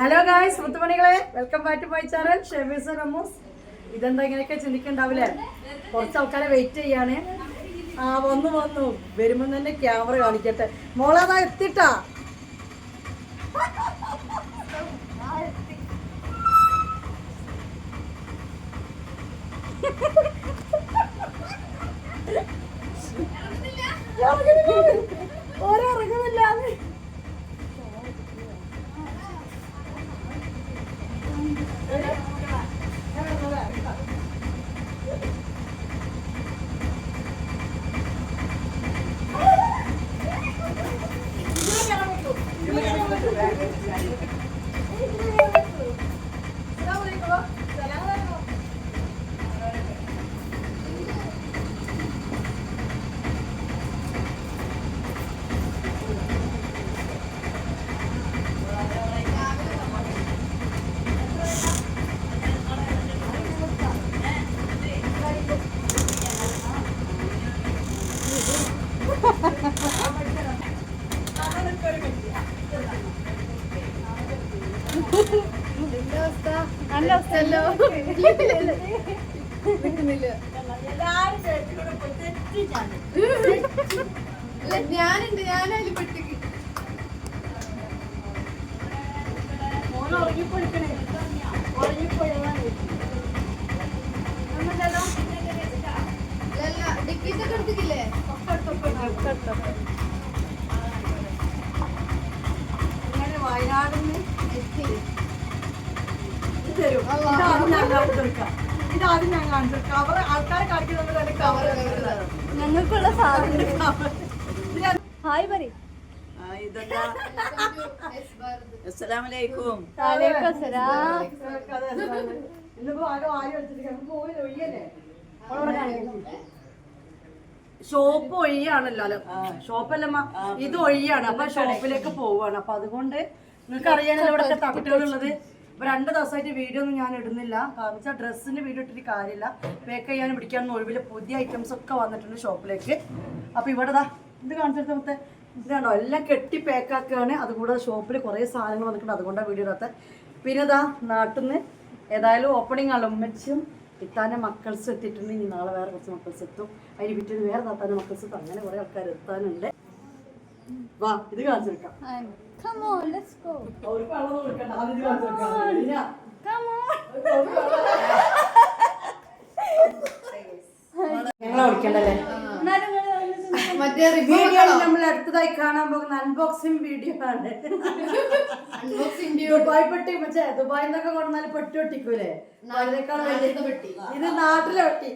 Hello guys, മുത്തുമണികളെ, welcome back to my channel Shebi's Ramooz. ഇതെന്താ ഇങ്ങനെയൊക്കെ ചിന്തിക്കണ്ടാവില്ലേ? കുറച്ച് ആൾക്കാരെ വെയിറ്റ് ചെയ്യാണ്. വന്നു വരുമ്പോൾ തന്നെ ക്യാമറ കാണിക്കട്ടെ. മോളതാ എത്തിട്ടാ. ഓരോ ഇറങ്ങുന്നില്ല. നല്ല അവസ്ഥയല്ലോ. ഞാനുണ്ട്, ഞാനതിൽ പെട്ടിക്ക് ഡിക്കീസൊക്കെ എടുത്തിക്കില്ലേ? വയനാടിന് എത്തി. ഞങ്ങൾക്കുള്ള സാധനം ഹായ് പറയും. ഷോപ്പ് ഒഴിയാണല്ലോ. ഷോപ്പല്ലമ്മ, ഇത് ഒഴിയാണ്. അപ്പൊ ഷോപ്പിലേക്ക് പോവാണ്. അപ്പൊ അതുകൊണ്ട് നിങ്ങൾക്ക് അറിയാനല്ലോ ഇവിടെ തട്ടുകളുള്ളത്. ഇപ്പൊ 2 ദിവസമായിട്ട് വീഡിയോ ഒന്നും ഞാൻ ഇടുന്നില്ല. കാരണം വെച്ചാൽ ഡ്രസ്സിന്റെ വീഡിയോ ഇട്ടിട്ട് കാര്യമില്ല. പേക്ക് ചെയ്യാനും പിടിക്കാനും ഒഴിവില് പുതിയ ഐറ്റംസ് ഒക്കെ വന്നിട്ടുണ്ട് ഷോപ്പിലേക്ക്. അപ്പൊ ഇവിടെ ഇത് കാണിച്ചിട്ട് മൊത്തം ഇത് കണ്ടോ, എല്ലാം കെട്ടി പാക്കാക്കുകയാണ്. അതുകൂടാതെ ഷോപ്പിൽ കുറേ സാധനങ്ങൾ വന്നിട്ടുണ്ട്. അതുകൊണ്ടാണ് വീഡിയോ ഇടാത്ത. പിന്നെ നാട്ടിൽ നിന്ന് ഏതായാലും ഓപ്പണിംഗ് ആണ്. ഉമ്മച്ചും ഇത്താൻ്റെ മക്കൾസ് എത്തിയിട്ടുണ്ട്. ഇനി നാളെ വേറെ കുറച്ച് മക്കൾസ് എത്തും. അതിന് പിറ്റേന്ന് വേറെ താത്താൻ്റെ മക്കൾസ് എത്തും. അങ്ങനെ കുറേ ആൾക്കാർ എത്താനുണ്ട്. വാ, ഇത് കാണിച്ചെടുക്കാം. Come on, let's go. ഞങ്ങളെ വിളിക്കണ്ടല്ലേ? നമ്മൾ അടുത്തതായി കാണാൻ പോകുന്ന അൺബോക്സിംഗ് വീഡിയോ ആണ്. ദുബായ് പെട്ടി, മറ്റേ ദുബായിൽ നിന്നൊക്കെ കൊണ്ടുവന്നാൽ പെട്ടി ഒട്ടിക്കൂലേ? അതിനേക്കാൾ വലിയ ഇത് നാട്ടിലെ പെട്ടി.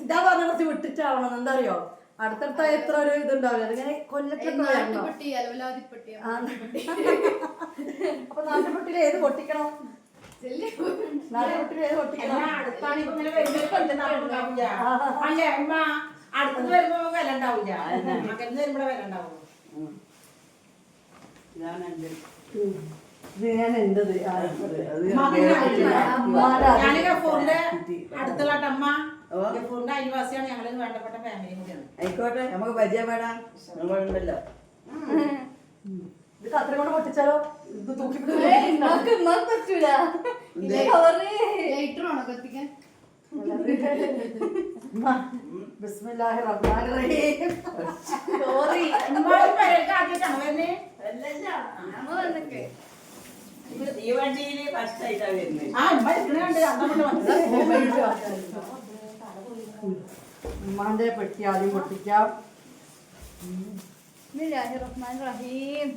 ഇതാ പറഞ്ഞ കുറച്ച് വിട്ടിട്ടാവണം. എന്താ അറിയോ, അടുത്തടുത്ത എത്ര ഒരു ഇതുണ്ടാവില്ല. അതിങ്ങനെ കൊല്ലത്തൊക്കെ വരണോ? അപ്പൊ നാട്ടുപെട്ടിയിൽ ഏത് പൊട്ടിക്കണം? നാട്ടുപെട്ടിയിൽ ഏത് പൊട്ടിക്കണം? ഇത് ഞാൻ എന്റത് അടുത്തുള്ള അമ്മ അയൽവാസിയാണ്. ഞങ്ങൾ വേണ്ടപ്പെട്ട ഫാമിലി കൂടിയാണ്. ആയിക്കോട്ടെ, നമുക്ക് പരിചയപ്പെടാം. നമ്മളുണ്ടല്ലോ. ഇത് കത്രി കൊണ്ട് പൊട്ടിച്ചാലോ? ഇത് തൂക്കി പറ്റൂല. കത്തിക്കാൻ ബിസ്മില്ലാഹിർ റഹ്മാനിർ റഹീം. ഈ വണ്ടിയില് ഫസ്റ്റ് ആയിട്ടാ വരുന്നത്. ഉമ്മാന്റെ പെട്ടി ആദ്യം പൊട്ടിക്കാം. റഹീം.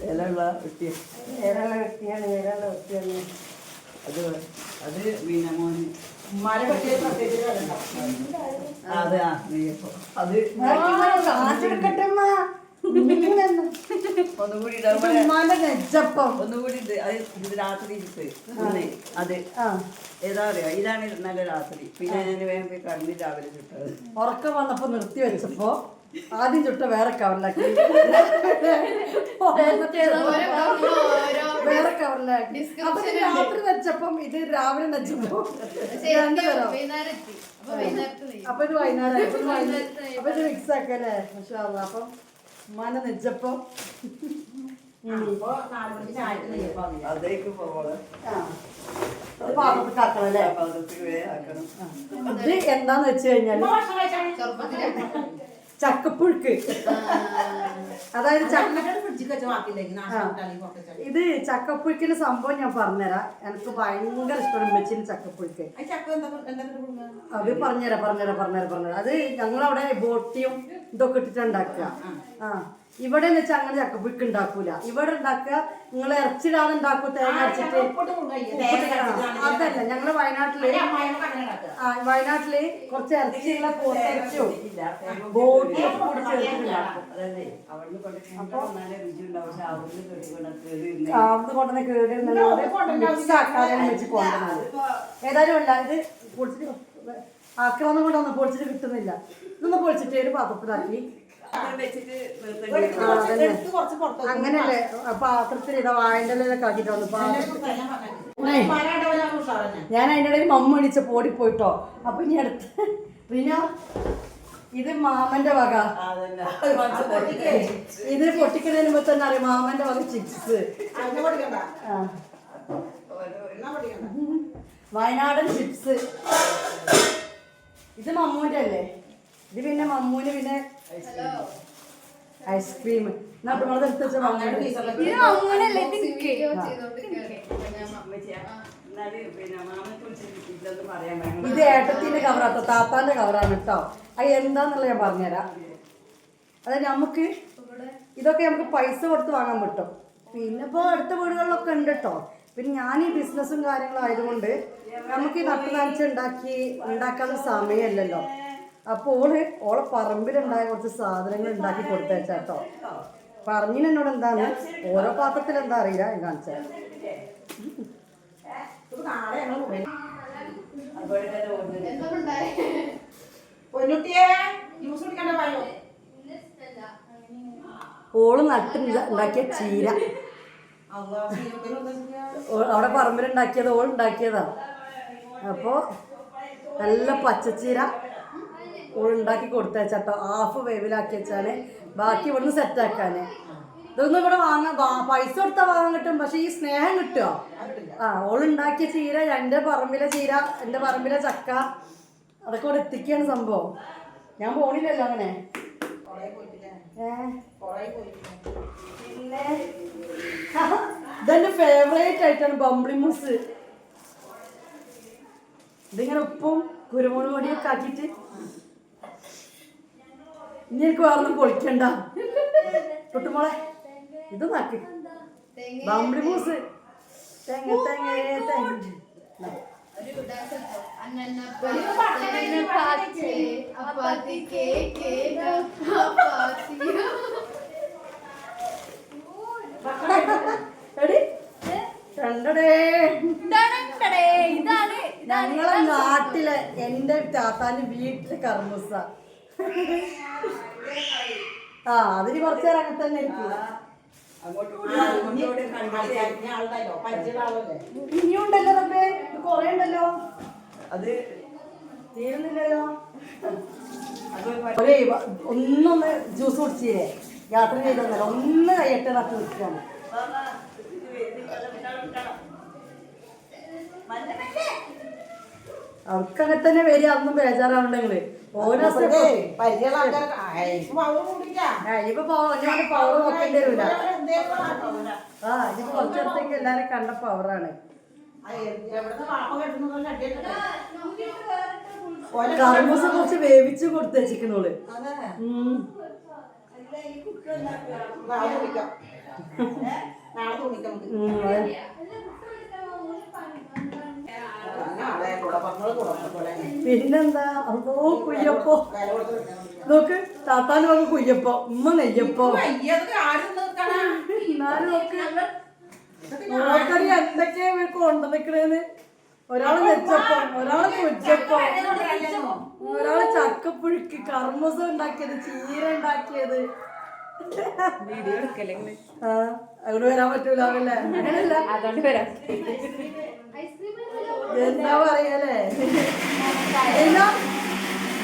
ഇലയുള്ള വെട്ടി. ഏലുള്ള വെട്ടിയാണ്, ഏലുള്ള വെട്ടിയാണ്. അത് പിന്നെ മോന് ഉമ്മാരെ പറ്റിയ പ്രത്യേകിച്ച് അത് അത് കാറ്റെടുക്കട്ടെ. ഒന്നുകൂടി ഉമ്മാന്റെ നെജപ്പം ഒന്നുകൂടി ഇത് രാത്രി അത് ഏതാ അറിയാ, ഇതാണ് നല്ല രാത്രി. പിന്നെ ഞാൻ വേഗം പോയി കടന്ന് രാവിലെ ചുട്ടത്. ഉറക്കം വന്നപ്പോ നിർത്തി വെച്ചപ്പോ ആദ്യം ചുട്ട വേറെ കവറിലാക്കി, വേറെ കവറിലാക്കി. അപ്പൊ രാത്രി വെച്ചപ്പം ഇത് രാവിലെ വെച്ചപ്പോ അപ്പൊ ഇത് വൈകുന്നേരം അപ്പൊ ഇത് മിക്സ് ആക്കല്ലേ. പക്ഷെ അപ്പം ഉമ്മാനെ നെച്ചപ്പം അപ്പൊ 4 മണിക്ക് ചായക്ക് നെയ്യപ്പം അങ്ങനെ. അതേക്ക് പോകണം. അത് പാത്രത്തിൽ ആക്കണം അല്ലേ? പാത്രത്തിൽ ആക്കണം. ഇത് എന്താന്ന് വെച്ച് കഴിഞ്ഞാല് ഇപ്പൊ ഭക്ഷണം കഴിച്ചാണ്. ചക്കപ്പുഴുക്ക്. അതായത് ഫ്രിഡ്ജിൽ വെച്ച് ബാക്കിയിലേക്ക് നാശം കൂട്ടാണെങ്കിൽ പുറത്ത് ഇത് ചക്കപ്പുഴുക്കിന്റെ സംഭവം ഞാൻ പറഞ്ഞുതരാം. എനിക്ക് ഭയങ്കര ഇഷ്ടമാണ് ഉമ്മച്ചിന് ചക്കപ്പുഴുക്ക്. ചക്ക എന്താ അത് പറഞ്ഞുതരാം. അത് ഞങ്ങളവിടെ ബോട്ടിയും ഇതൊക്കെ ഇട്ടിട്ട് ഉണ്ടാക്കുക. ഇവിടെ എന്ന് വെച്ചാൽ അങ്ങനെ ചക്കപ്പുഴുക്ക് ഉണ്ടാക്കൂല. ഇവിടെ ഉണ്ടാക്കുക നിങ്ങൾ ഇറച്ചിടാതെ ഉണ്ടാക്കും, തേങ്ങ അരച്ചിട്ട്. അതല്ല, ഞങ്ങള് വയനാട്ടില് കുറച്ച് ഇറച്ചിയുള്ള പോത്തിറച്ചിയോ ബോട്ടിയും കൂടി ചേർത്തിട്ടുണ്ടാക്കും. അവിടുന്ന് കൊണ്ടുവന്ന കേടുന്നത് മിക്സ് ആക്കാതെയാണ് വെച്ച് കൊണ്ടുവന്നത്. ഏതായാലും അല്ല, ഇത് പൊളിച്ചിട്ട് ആക്രമണം കൊണ്ടൊന്നും പൊളിച്ചിട്ട് കിട്ടുന്നില്ല. ഇതൊന്ന് പൊളിച്ചിട്ട് ഒരു പാത്രത്തിലാക്കി അങ്ങനെയല്ലേ പാത്രത്തിൽ ഇതാ വാഴന്റെ ഇലയിലൊക്കെ ആക്കിട്ട് വന്നു. ഞാൻ അതിൻ്റെ ഇടയിൽ മമ്മ അടിച്ച പോടിപ്പോയിട്ടോ. അപ്പൊ ഇനി അടുത്ത് പിന്നെ ഇത് മാമന്റെ വക. ഇത് പൊട്ടിക്കുന്നതിന് മുമ്പ് തന്നെ അറിയാം മാമന്റെ വക ചിപ്സ്, വയനാടൻ ചിപ്സ്. ഇത് മമ്മൂന്റെ അല്ലേ? ഇത് പിന്നെ മമ്മൂന് പിന്നെ ഐസ്ക്രീം. ഇത് ഏട്ടത്തിന്റെ കവറാട്ടോ, താത്താന്റെ കവറാണ് കേട്ടോ. അത് എന്താന്നുള്ള ഞാൻ പറഞ്ഞുതരാം. അതായത് നമുക്ക് ഇതൊക്കെ നമുക്ക് പൈസ കൊടുത്ത് വാങ്ങാൻ പറ്റും. പിന്നെ ഇപ്പോൾ അടുത്ത വീടുകളിലൊക്കെ ഉണ്ട് കേട്ടോ. പിന്നെ ഞാൻ ഈ ബിസിനസ്സും കാര്യങ്ങളും ആയതുകൊണ്ട് നമുക്ക് ഈ നട്ടു നനച്ച് ഉണ്ടാക്കാത്ത സമയമല്ലല്ലോ. അപ്പോൾ ഓളെ പറമ്പിലുണ്ടായ കുറച്ച് സാധനങ്ങൾ ഉണ്ടാക്കി കൊടുത്തേച്ചാട്ടോ. പറഞ്ഞിന് എന്നോട് എന്താണ് ഓരോ പാത്രത്തിൽ എന്താ അറിയില്ല ഞാൻ കാണിച്ചാൽ. ഓള് ഉണ്ടാക്കിയ ചീര അവിടെ പറമ്പിലുണ്ടാക്കിയത് ഓളുണ്ടാക്കിയതാ. അപ്പോൾ നല്ല പച്ചച്ചീര ഓളുണ്ടാക്കി കൊടുത്തേച്ചാട്ടോ. ഹാഫ് വേവിലാക്കി വെച്ചാണ് ബാക്കി ഇവിടുന്ന് സെറ്റാക്കാന്. ഇതൊന്നും ഇവിടെ പൈസ കൊടുത്താൽ വാങ്ങാൻ കിട്ടും, പക്ഷെ ഈ സ്നേഹം കിട്ടുമോ? ഓളുണ്ടാക്കിയ ചീര, എൻ്റെ പറമ്പിലെ ചീര, എൻ്റെ പറമ്പിലെ ചക്ക, അതൊക്കെ ഇവിടെ എത്തിക്കുകയാണ് സംഭവം. ഞാൻ പോണില്ലല്ലോ അങ്ങനെ. പിന്നെ ഇതെന്റെ ഫേവറേറ്റ് ആയിട്ടാണ് ബംബ്ലിമൂസ്. ഇതിങ്ങനെ ഉപ്പും കുരുമുളക് പൊടിയൊക്കെ ആക്കിയിട്ട്. ഇനി എനിക്ക് വേറൊന്നും പൊളിക്കണ്ട തൊട്ടുമോളെ. ഇത് നാക്കി ബംബ്ലിമൂസ്. തേങ്ങ തേങ്ങ തേങ്ങ ഞങ്ങളെ നാട്ടിലെ എന്റെ താത്താന്റെ വീട്ടിലെ കർമ്മൂസ. അതിന് കുറച്ചു നേരം അങ്ങനെ തന്നെ ഇനിയുണ്ടല്ലോ റബ്ബേ, കൊറേ ഉണ്ടല്ലോ. അത് തീരുന്നില്ലല്ലോ. ഒന്നൊന്ന് ജ്യൂസ് കുടിച്ചില്ലേ? യാത്ര ചെയ്തല്ലോ, ഒന്ന് കയ്യട്ടെ നട്ട് നിൽക്കുകയാണ്. അവർക്കങ്ങനെ തന്നെ വരിക. അതൊന്നും ബേജാറാവണ്ടെങ്കില് ഓരോ ഇപ്പൊ പവർ നോക്കേണ്ടി വരില്ല. ഇതിപ്പോ കുറച്ചിടത്തേക്ക് എല്ലാരും കണ്ട പവറാണ്. കർമ്മൂസ കുറച്ച് വേവിച്ച് കൊടുത്ത് വെച്ചിരിക്കണോള്. പിന്നെന്താ അതോ കുയ്യപ്പോ നോക്ക്. താത്താന് നോക്ക് കുയ്യപ്പോ, ഉമ്മ നെയ്യപ്പോ. എന്നാലും നോക്ക് നോക്കറി എന്തൊക്കെയാ ഇവർക്ക് കൊണ്ടുനിക്കണേന്ന്. ഒരാള് നെച്ചപ്പോ, ഒരാള് കുച്ചപ്പോ, ഒരാള് ചക്കപ്പുഴുക്ക്, കർമ്മൂസ ഉണ്ടാക്കിയത്, ചീര ഉണ്ടാക്കിയത്. അങ്ങോട്ട് വരാൻ പറ്റൂലല്ലേ? അങ്ങനല്ല, എന്താ പറയല്ലേ?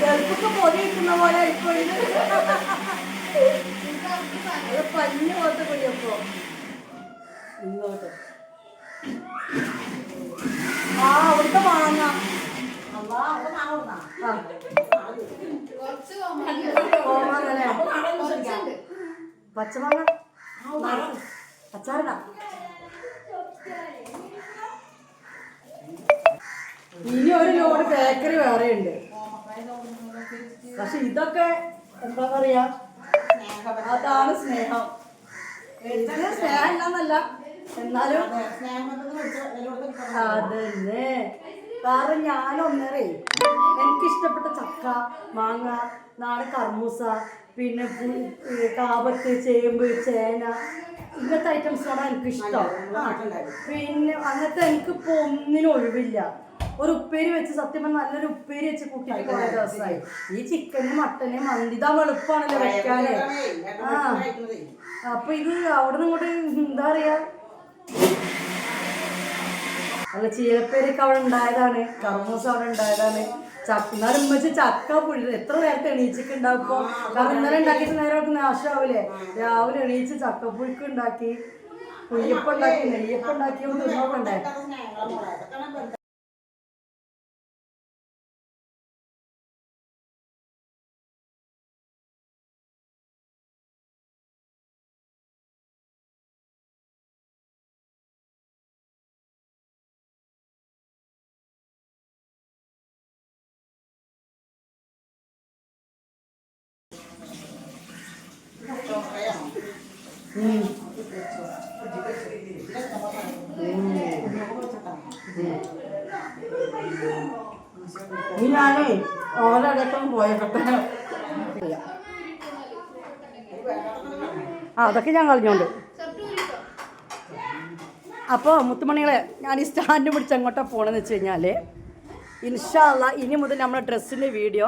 ഗൾഫൊക്കെ പൊതി കിട്ടുന്ന പോലെ ഇപ്പൊ ഇത് പഞ്ഞു പോലത്തെ കുയ്യപ്പോ. ഇങ്ങോട്ട് അവിടുത്തെ മാങ്ങ അള്ളാ, അവിടെ മാങ്ങ കൊടുന്നാ? കോമാങ്ങല്ലേ പച്ചമാങ്ങ അച്ചാറിടാ. ഇനി ഒരു ലോഡ് ബേക്കറി വേറെ ഉണ്ട്. പക്ഷെ ഇതൊക്കെ എന്താ പറയാ, അതാണ് സ്നേഹം. ഇതിന് സ്നേഹം ഇല്ലെന്നല്ല, എന്നാലും അതന്നെ. കാരണം ഞാനൊന്നരേ എനിക്കിഷ്ടപ്പെട്ട ചക്ക, മാങ്ങ, നാടൻ കർമൂസ, പിന്നെ കാബത്ത്, ചേമ്പ്, ചേന, ഇങ്ങനത്തെ ഐറ്റംസാണ് എനിക്കിഷ്ടം. പിന്നെ അങ്ങനത്തെ എനിക്കിപ്പോൾ ഒന്നിനും ഒഴിവില്ല. ഒരു ഉപ്പേരി വെച്ച് സത്യം പറഞ്ഞാൽ നല്ലൊരു ഉപ്പേരി വെച്ച് കൂട്ടിയിട്ട് കുറേ ദിവസമായി. ഈ ചിക്കന്, മട്ടന്, മന്തി ഇതാ എളുപ്പമാണല്ലോ വെക്കാന്. അപ്പൊ ഇത് അവിടെ നിന്ന് ഇങ്ങോട്ട് എന്താ പറയാ, അല്ല ചീലപ്പേരൊക്കെ അവിടെ ഉണ്ടായതാണ്, കർമൂസ അവിടെ ഉണ്ടായതാണ്. എന്നാലും ഉമ്മച്ച് ചക്ക പുഴി എത്ര നേരത്തെ എണീച്ചൊക്കെ ഉണ്ടാവുമ്പോ, കാരണം ഇന്നലെ ഉണ്ടാക്കിയിട്ട് നേരം നാശമാവില്ലേ. രാവിലെ എണീച്ച് ചക്കപ്പുഴുക്ക് ഉണ്ടാക്കി, കുയ്യപ്പം ഉണ്ടാക്കി, നെയ്യപ്പം ഉണ്ടാക്കി തിന്നോക്കണ്ടേ. ഞാനേ ഓരോടൊപ്പം പോയപ്പെട്ടെ അതൊക്കെ ഞാൻ കളഞ്ഞോണ്ട്. അപ്പോൾ മുത്തുമണികളെ, ഞാൻ ഈ സ്റ്റാൻഡ് പിടിച്ച് അങ്ങോട്ടാ പോകണമെന്ന് വെച്ച് കഴിഞ്ഞാൽ, ഇൻഷാ അല്ലാ ഇനി മുതൽ നമ്മുടെ ഡ്രസ്സിൻ്റെ വീഡിയോ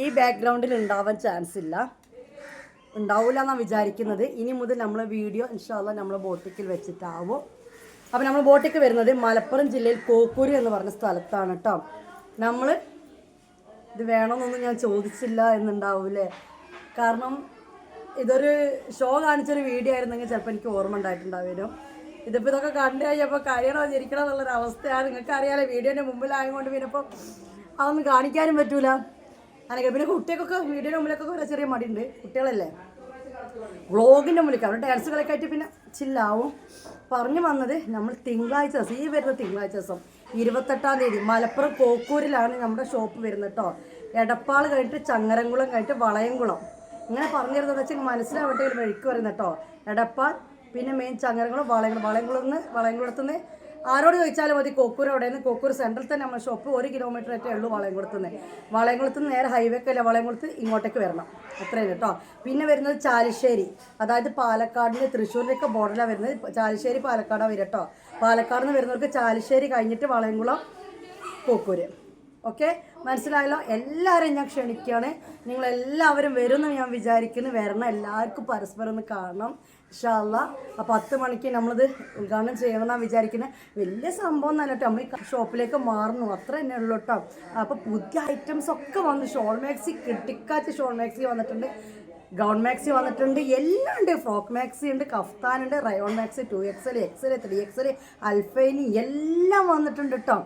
ഈ ബാക്ക്ഗ്രൗണ്ടിൽ ഉണ്ടാവാൻ ചാൻസ് ഇല്ല, ഉണ്ടാവില്ല എന്നാണ് വിചാരിക്കുന്നത്. ഇനി മുതൽ നമ്മൾ വീഡിയോ ഇൻഷാ അല്ലാ നമ്മൾ ബോട്ടിക്കിൽ വെച്ചിട്ടാവും. അപ്പോൾ നമ്മൾ ബോട്ടിക്ക് വരുന്നത് മലപ്പുറം ജില്ലയിൽ കോക്കൂര് എന്ന് പറഞ്ഞ സ്ഥലത്താണ് കേട്ടോ. നമ്മൾ ഇത് വേണമെന്നൊന്നും ഞാൻ ചോദിച്ചില്ല എന്നുണ്ടാവൂലേ, കാരണം ഇതൊരു ഷോ കാണിച്ചൊരു വീഡിയോ ആയിരുന്നെങ്കിൽ ചിലപ്പോൾ എനിക്ക് ഓർമ്മ ഉണ്ടായിട്ടുണ്ടാവുമല്ലോ. ഇതിപ്പോൾ ഇതൊക്കെ കണ്ടു കഴിഞ്ഞപ്പോൾ കഴിയണോ ചിരിക്കണോ എന്നുള്ളൊരവസ്ഥയാണ്. നിങ്ങൾക്ക് അറിയാലോ, വീഡിയോൻ്റെ മുമ്പിലായതുകൊണ്ട് പിന്നെ ഇപ്പോൾ അതൊന്നും കാണിക്കാനും പറ്റൂല. അല്ലെങ്കിൽ പിന്നെ കുട്ടികൾക്കൊക്കെ വീഡിയോയുടെ മുമ്പിലൊക്കെ ഒരു ചെറിയ മടിയുണ്ട്, കുട്ടികളല്ലേ, വ്ളോഗിൻ്റെ മുമ്പിലേക്ക് അവരുടെ ഡാൻസുകളൊക്കെ ആയിട്ട് പിന്നെ ചില്ലാവും. പറഞ്ഞു വന്നത്, നമ്മൾ തിങ്കളാഴ്ച ദിവസം, ഈ വരുന്ന തിങ്കളാഴ്ച ദിവസം 28-ാം തീയതി മലപ്പുറം കോക്കൂരിലാണ് നമ്മുടെ ഷോപ്പ് വരുന്നത് കേട്ടോ. എടപ്പാൾ കഴിഞ്ഞിട്ട് ചങ്ങരംകുളം കഴിഞ്ഞിട്ട് വളയംകുളം, ഇങ്ങനെ പറഞ്ഞു തരുന്നത് വെച്ചാൽ മനസ്സിലാവട്ടെ ഒരു വഴിക്ക് പറയുന്നത് കേട്ടോ. എടപ്പാൾ, പിന്നെ മെയിൻ ചങ്ങരംകുളം, വളയംകുളത്തുനിന്ന് ആരോട് ചോദിച്ചാലും മതി കോക്കൂർ എവിടെയെന്ന്. കോക്കൂർ സെൻട്രൽ തന്നെ നമ്മുടെ ഷോപ്പ്, 1 കിലോമീറ്റർ ആയിട്ടേ ഉള്ളൂ വളയംകുളത്തുനിന്ന് നേരെ ഹൈവേക്കല്ല, വളയംകുളത്ത് ഇങ്ങോട്ടേക്ക് വരണം, അത്രയും കേട്ടോ. പിന്നെ വരുന്നത് ചാലിശ്ശേരി, അതായത് പാലക്കാടിന് തൃശ്ശൂരിൻ്റെയൊക്കെ ബോർഡറിലാണ് വരുന്നത്. ചാലിശ്ശേരി പാലക്കാടാണ് വരിക കേട്ടോ. പാലക്കാട് നിന്ന് വരുന്നവർക്ക് ചാലിശ്ശേരി കഴിഞ്ഞിട്ട് വളയംകുളം, കോക്കൂർ. ഓക്കെ, മനസ്സിലായല്ലോ. എല്ലാവരും ഞാൻ ക്ഷണിക്കുകയാണ്, നിങ്ങളെല്ലാവരും വരുമെന്ന് ഞാൻ വിചാരിക്കുന്നു. വരണം, എല്ലാവർക്കും പരസ്പരം ഒന്ന് കാണണം ഇൻഷാ അല്ലാ. അപ്പോൾ 10 മണിക്ക് നമ്മളിത് ഉദ്ഘാടനം ചെയ്യണമെന്നാണ് വിചാരിക്കുന്നത്. വലിയ സംഭവം എന്നല്ല കേട്ടോ, നമ്മൾ ഈ ഷോപ്പിലേക്ക് മാറുന്നു, അത്ര തന്നെ ഉള്ളൂ കേട്ടോ. അപ്പോൾ പുതിയ ഐറ്റംസ് ഒക്കെ വന്നു. ഷോൾ മാക്സി, കിട്ടിക്കാച്ച് ഷോൾ മാക്സി വന്നിട്ടുണ്ട്, ഗൗൺ മാക്സി വന്നിട്ടുണ്ട്, എല്ലാം ഉണ്ട്. ഫ്രോക്ക് മാക്സി ഉണ്ട്, കഫ്താനുണ്ട്, rayon maxi 2XL, XL, 3XL, അൽഫൈനി എല്ലാം വന്നിട്ടുണ്ട് കേട്ടോ.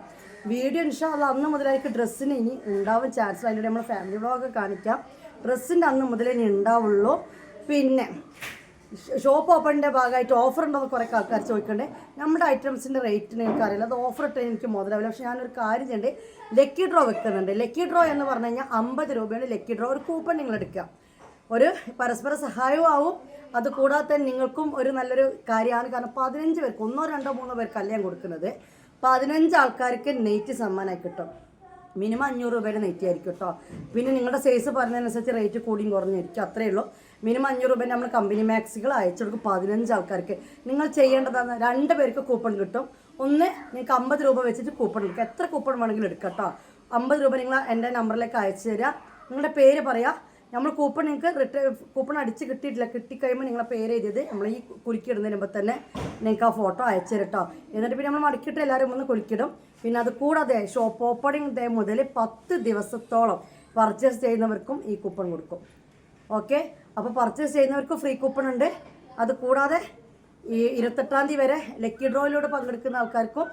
വീഡിയോ ഇൻഷാ അല്ലാ അന്ന് മുതലായിരിക്കും ഡ്രസ്സിന് ഇനി ഉണ്ടാവാൻ ചാൻസ്. അതിലൂടെ നമ്മൾ ഫാമിലി വ്ളോഗ് കാണിക്കാം. ഡ്രസ്സിൻ്റെ അന്ന് മുതലേ ഇനി ഉണ്ടാവുള്ളൂ. പിന്നെ ഷോപ്പ് ഓപ്പണിൻ്റെ ഭാഗമായിട്ട് ഓഫർ ഉണ്ടോ എന്ന് കുറേ ആൾക്കാർ ചോദിക്കണ്ടേ. നമ്മുടെ ഐറ്റംസിൻ്റെ റേറ്റിന് എനിക്കറിയില്ല, അത് ഓഫർ ഇട്ട് എനിക്ക് മുതലാവില്ല. പക്ഷേ ഞാനൊരു കാര്യം ചെയ്യണ്ടേ, ലക്കി ഡ്രോ വെക്കുന്നുണ്ട്. ലക്കി ഡ്രോ എന്ന് പറഞ്ഞു കഴിഞ്ഞാൽ 50 രൂപയാണ് ലക്കി ഡ്രോ. ഒരു കൂപ്പൺ നിങ്ങൾ എടുക്കുക, ഒരു പരസ്പര സഹായവും ആവും. അതുകൂടാതെ തന്നെ നിങ്ങൾക്കും ഒരു നല്ലൊരു കാര്യമാണ്. കാരണം 15 പേർക്ക്, 1, 2, 3 പേർക്ക് ഞാൻ കൊടുക്കുന്നത്. 15 ആൾക്കാർക്ക് നെയ്റ്റ് സമ്മാനമായി കിട്ടും. മിനിമം 500 രൂപയുടെ നെയ്റ്റ് ആയിരിക്കും കേട്ടോ. പിന്നെ നിങ്ങളുടെ സൈസ് പറഞ്ഞതിനനുസരിച്ച് റേറ്റ് കൂടിയും കുറഞ്ഞിരിക്കും, അത്രയേ ഉള്ളൂ. മിനിമം 500 രൂപ നമ്മൾ കമ്പനി മാക്സികൾ അയച്ചു കൊടുക്കും 15 ആൾക്കാർക്ക്. നിങ്ങൾ ചെയ്യേണ്ടതാണ്, 2 പേർക്ക് കൂപ്പൺ കിട്ടും. ഒന്ന് നിങ്ങൾക്ക് 50 രൂപ വെച്ചിട്ട് കൂപ്പൺ എടുക്കുക, എത്ര കൂപ്പൺ വേണമെങ്കിലും എടുക്കാം കേട്ടോ. 50 രൂപ നിങ്ങൾ എൻ്റെ നമ്പറിലേക്ക് അയച്ചു തരിക, നിങ്ങളുടെ പേര് പറയാം. നമ്മൾ കൂപ്പൺ നിങ്ങൾക്ക് കൂപ്പൺ അടിച്ച് കിട്ടിയിട്ടില്ല, കിട്ടിക്കഴിയുമ്പോൾ നിങ്ങളെ പേര് എഴുതിയത് നമ്മൾ ഈ കുലുക്കിടുന്നതിന് മുമ്പ് തന്നെ നിങ്ങൾക്ക് ആ ഫോട്ടോ അയച്ചു തരും കേട്ടോ. എന്നിട്ട് പിന്നെ നമ്മൾ മടക്കിയിട്ട് എല്ലാവരും ഒന്ന് കുലുക്കിടും. പിന്നെ അത് കൂടാതെ ഷോപ്പ് ഓപ്പണിംഗ് ഡേ മുതൽ 10 ദിവസത്തോളം പർച്ചേസ് ചെയ്യുന്നവർക്കും ഈ കൂപ്പൺ കൊടുക്കും. ഓക്കെ, അപ്പോൾ പർച്ചേസ് ചെയ്യുന്നവർക്ക് ഫ്രീ കൂപ്പൺ ഉണ്ട്. അത് കൂടാതെ ഈ 28-ാം തീയതി വരെ ലക്കി ഡ്രോയിലൂടെ പങ്കെടുക്കുന്ന ആൾക്കാർക്കും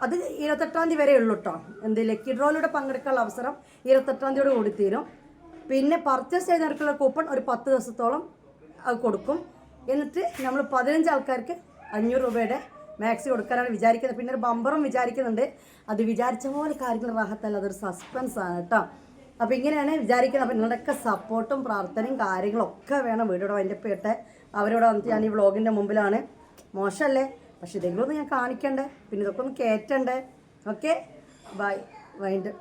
അത് 28-ാം തീയതി വരെ ഉള്ളൂ കേട്ടോ. ലക്കി ഡ്രോയിലൂടെ പങ്കെടുക്കാനുള്ള അവസരം 28-ാം തീയതിയോട് കൂടി തീരും. പിന്നെ പർച്ചേസ് ചെയ്തെടുക്കുന്ന കൂപ്പൺ ഒരു 10 ദിവസത്തോളം അത് കൊടുക്കും. എന്നിട്ട് നമ്മൾ 15 ആൾക്കാർക്ക് 500 രൂപയുടെ മാക്സി കൊടുക്കാനാണ് വിചാരിക്കുന്നത്. പിന്നെ ഒരു ബമ്പറും വിചാരിക്കുന്നുണ്ട്. അത് വിചാരിച്ച പോലെ കാര്യങ്ങൾ റാഹത്തല്ല, അതൊരു സസ്പെൻസ് ആണ് കേട്ടോ. അപ്പോൾ ഇങ്ങനെയാണ് വിചാരിക്കുന്നത്. അപ്പോൾ നിങ്ങളുടെയൊക്കെ സപ്പോർട്ടും പ്രാർത്ഥനയും കാര്യങ്ങളൊക്കെ വേണം. വീഡിയോടെ അതിൻ്റെ പേട്ടെ അവരോട് വന്നിട്ട് ഞാൻ ഈ വ്ളോഗിൻ്റെ മുമ്പിലാണ്. മോശമല്ലേ? പക്ഷെ ഇതെങ്കിലും ഒന്ന് ഞാൻ കാണിക്കണ്ടേ, പിന്നെ ഇതൊക്കെ ഒന്ന് കയറ്റണ്ടേ. Okay, by wind.